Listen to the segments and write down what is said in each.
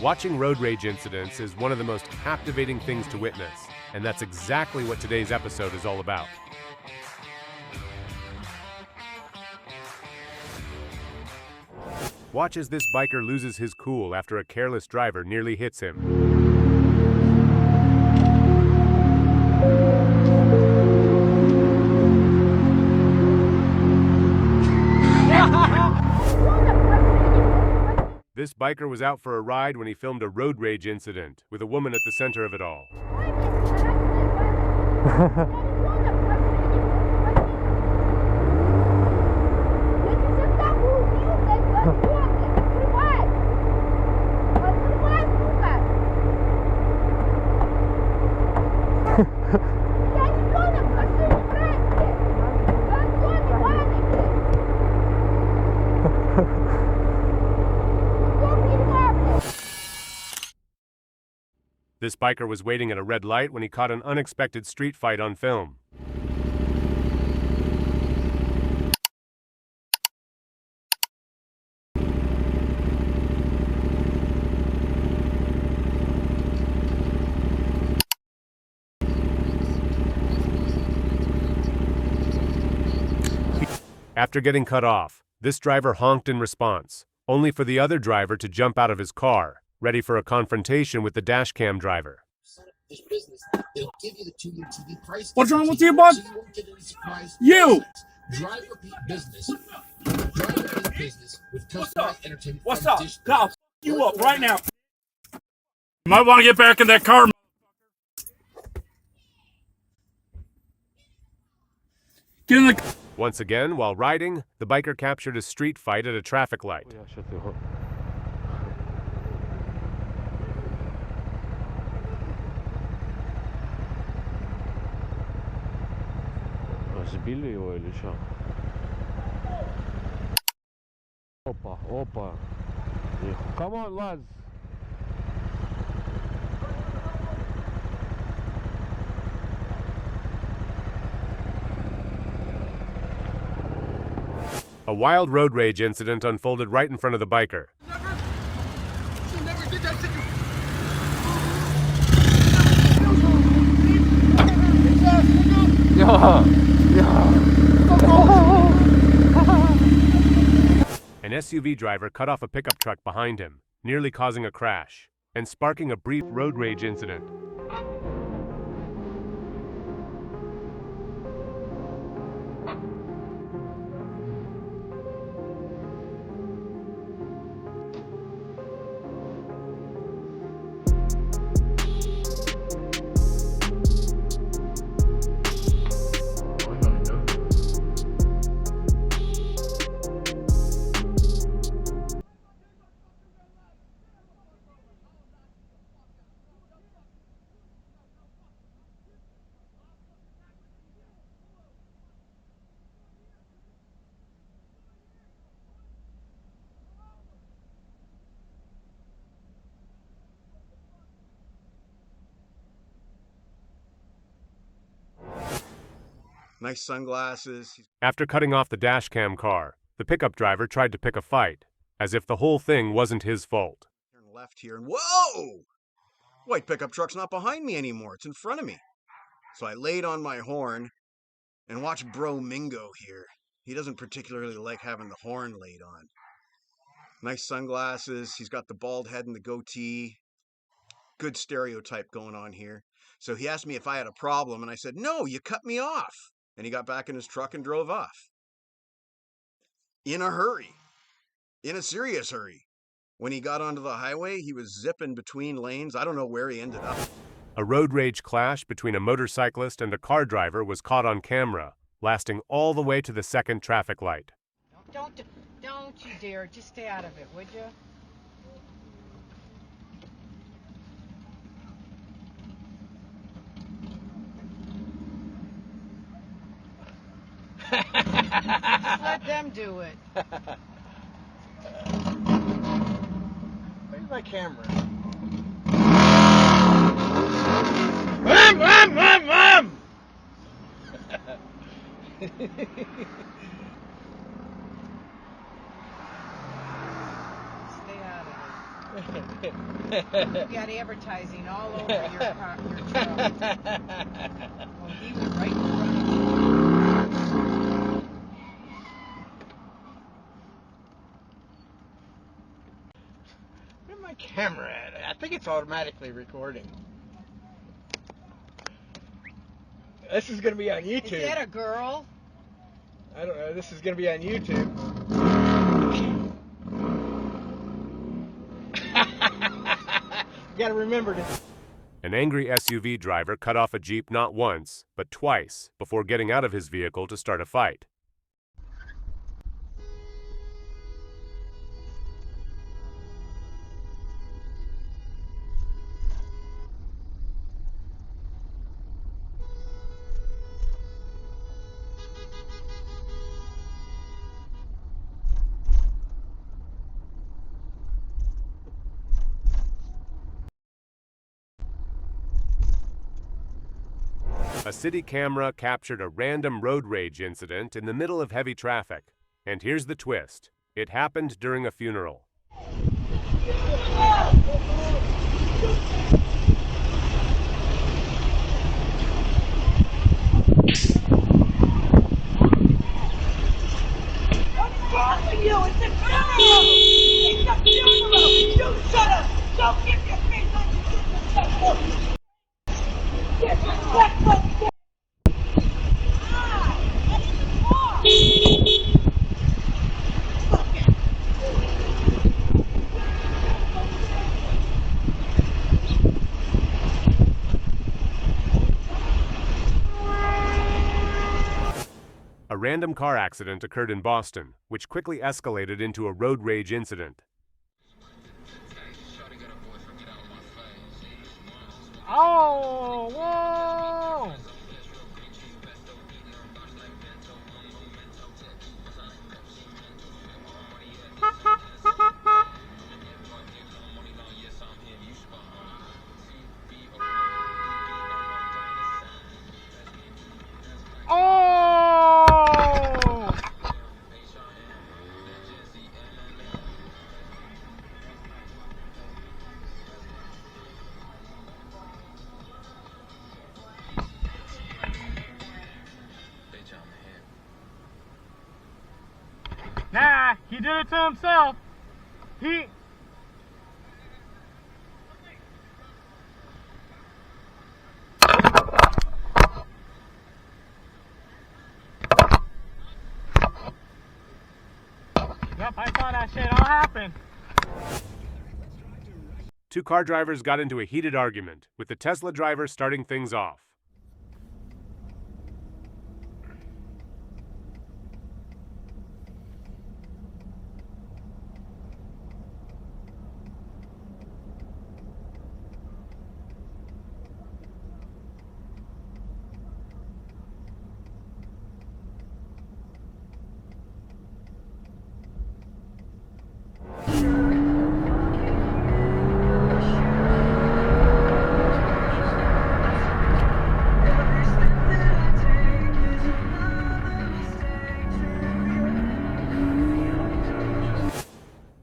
Watching road rage incidents is one of the most captivating things to witness, and that's exactly what today's episode is all about. Watch as this biker loses his cool after a careless driver nearly hits him. This biker was out for a ride when he filmed a road rage incident, with a woman at the center of it all. This biker was waiting at a red light when he caught an unexpected street fight on film. After getting cut off, this driver honked in response, only for the other driver to jump out of his car, ready for a confrontation with the Dashcam driver. What's wrong with you, bud? You! What's up? I'll f you up right now. You might want to get back in that car. Get in the... Once again, while riding, the biker captured a street fight at a traffic light. Сбили его или что? Опа, опа. Come on, lads. A wild road rage incident unfolded right in front of the biker. She never did that to you. An SUV driver cut off a pickup truck behind him, nearly causing a crash, and sparking a brief road rage incident. Nice sunglasses. After cutting off the Dashcam car, the pickup driver tried to pick a fight, as if the whole thing wasn't his fault. Turn left here and whoa! White pickup truck's not behind me anymore. It's in front of me. So I laid on my horn and watched Bro Mingo here. He doesn't particularly like having the horn laid on. Nice sunglasses. He's got the bald head and the goatee. Good stereotype going on here. So he asked me if I had a problem, and I said, no, you cut me off. And he got back in his truck and drove off. In a hurry. In a serious hurry. When he got onto the highway, he was zipping between lanes. I don't know where he ended up. A road rage clash between a motorcyclist and a car driver was caught on camera, lasting all the way to the second traffic light. Don't you dare. Just stay out of it, would you? Let them do it. Where's my camera? Stay out of it. You got advertising all over your truck. Well, he was right in front of you. Where's my camera at? I think it's automatically recording. This is going to be on YouTube. Is that a girl? I don't know. This is going to be on YouTube. You got to remember this. An angry SUV driver cut off a Jeep not once, but twice, before getting out of his vehicle to start a fight. A city camera captured a random road rage incident in the middle of heavy traffic. And here's the twist. It happened during a funeral. A random car accident occurred in Boston, which quickly escalated into a road rage incident. Oh, whoa! Nah, he did it to himself. He... Yep, I saw that shit all happen. Two car drivers got into a heated argument, with the Tesla driver starting things off.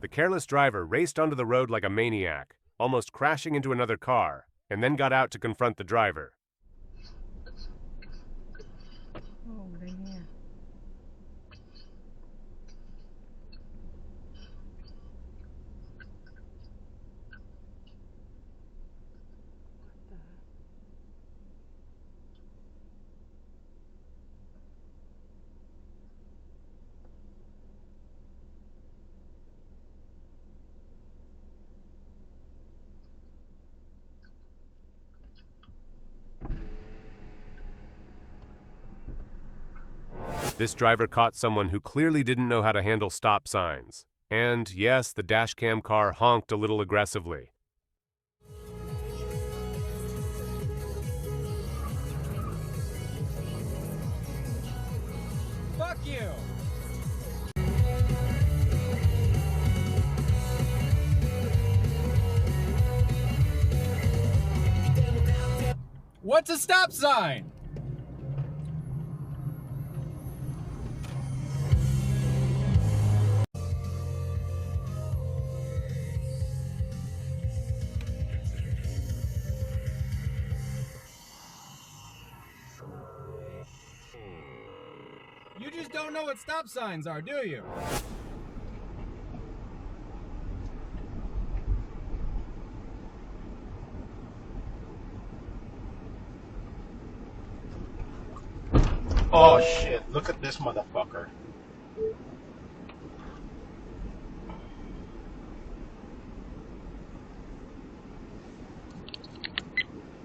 The careless driver raced onto the road like a maniac, almost crashing into another car, and then got out to confront the driver. Oh, yeah. This driver caught someone who clearly didn't know how to handle stop signs. And yes, the dashcam car honked a little aggressively. Fuck you! What's a stop sign? just don't know what stop signs are, do you? Oh shit, look at this motherfucker.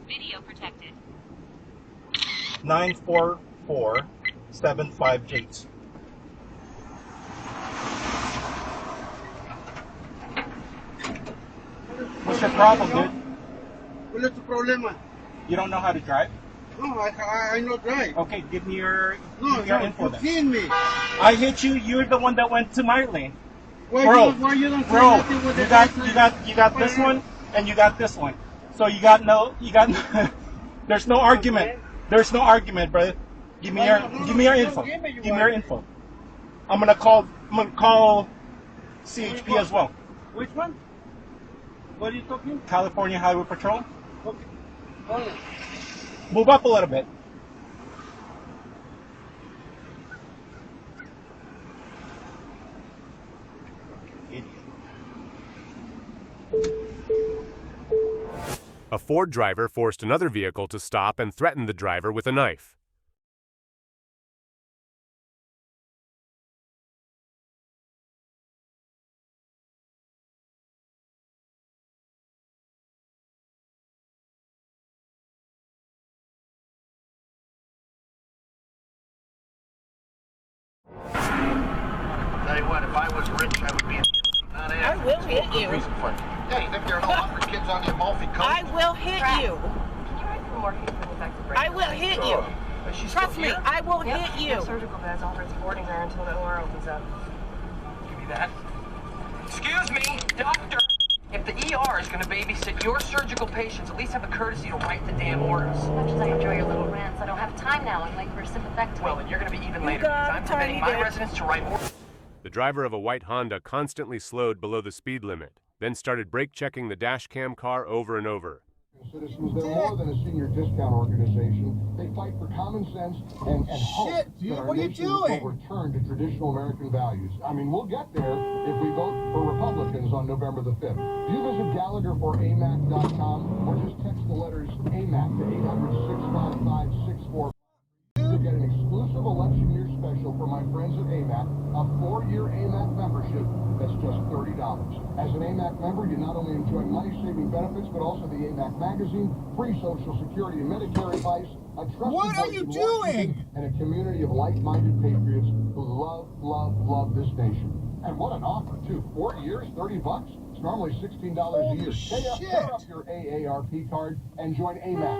Video protected. 94475 Jakes. What's your problem, dude? What's the problem? You don't know how to drive? No, I know drive. Okay, give me your info then. You hit me. I hit you. You're the one that went to my lane. Why you don't say Bro, nothing with you the got this one and you got this one. So you got there's no argument. There's no argument, brother. Give me your info. Give me your info. I'm gonna call CHP as well. Which one? What are you talking? California Highway Patrol. Okay. Hold on. Move up a little bit. A Ford driver forced another vehicle to stop and threatened the driver with a knife. Tell you what, if I was rich, I would be in not I will hit you. Yeah, you think there are no hungry kids on the Amalfi Coast? I will hit you. Can you write for morphine for defective brain? I will hit you. Is she Trust still me, here? I will hit you. Surgical beds offered boarding there until the OR opens up. Give me that. Excuse me, doctor. If the ER is going to babysit your surgical patients, at least have the courtesy to write the damn orders. As much as I enjoy your little rants, I don't have time now. I'm late for a sympathectomy. Well, then you're going to be even later because I'm permitting my residents to write orders. The driver of a white Honda constantly slowed below the speed limit, then started brake-checking the dashcam car over and over. Citizens, they're more than a senior discount organization. They fight for common sense and hope that our nation will return to traditional American values. I mean, we'll get there if we vote for Republicans on November the 5th. You visit Gallagher or AMAC.com or just text the letters AMAC to 800-655-64. To get an exclusive election year special for my friends at AMAC, a 4-year AMAC membership that's just $30. As an AMAC member, you not only enjoy money-saving benefits, but also the AMAC magazine, free Social Security and Medicare advice, a trusted voice in Washington, and a community of like-minded patriots who love this nation. And what an offer, too. 4 years, $30? It's normally $16 a year. Pay up your AARP card and join AMAC.